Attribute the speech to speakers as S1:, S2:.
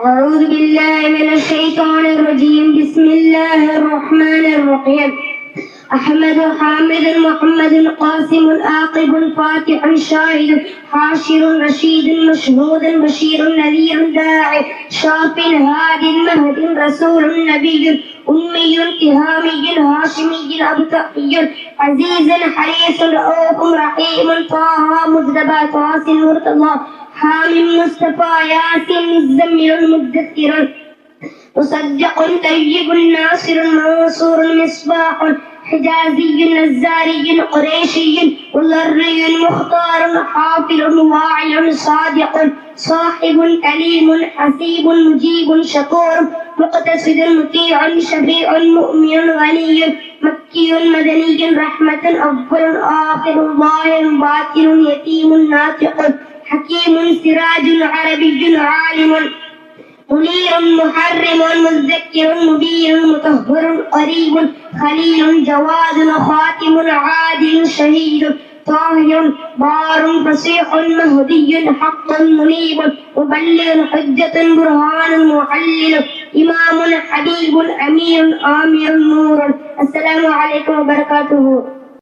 S1: أعوذ بالله من الشيطان الرجيم. بسم الله الرحمن الرحيم. أحمد حامد محمد قاسم عاقب فاتح شاهد حاشر رشيد مشهود بشير نذير داعي شاف هاد مهد رسول نبي أمي تهامي هاشمي أبتقي عزيز حريص رؤوف رحيم طه مجتبى طاسم مرتضى حامم مصطفى ياسين مزمل مدثر مصدق طيب ناصر منصور مصباح حجازي نزاري قريشي مضري مختار حافل واعي صادق صاحب كليم حسيب مجيب شكور مقتصد مطيع شفيع مؤمن غني مكي مدني رحمة أول آخر ظاهر باطن يتيم ناطق حكيم سراج عربي عالم منير محرم مذكر مبين مطهر قريب خليل جواد خاتم عادل شهيد طاهر بار فصيح مهدي حق منيب مبلغ حجة برهان محلل إمام حبيب أمير آمر نور. السلام عليكم وبركاته.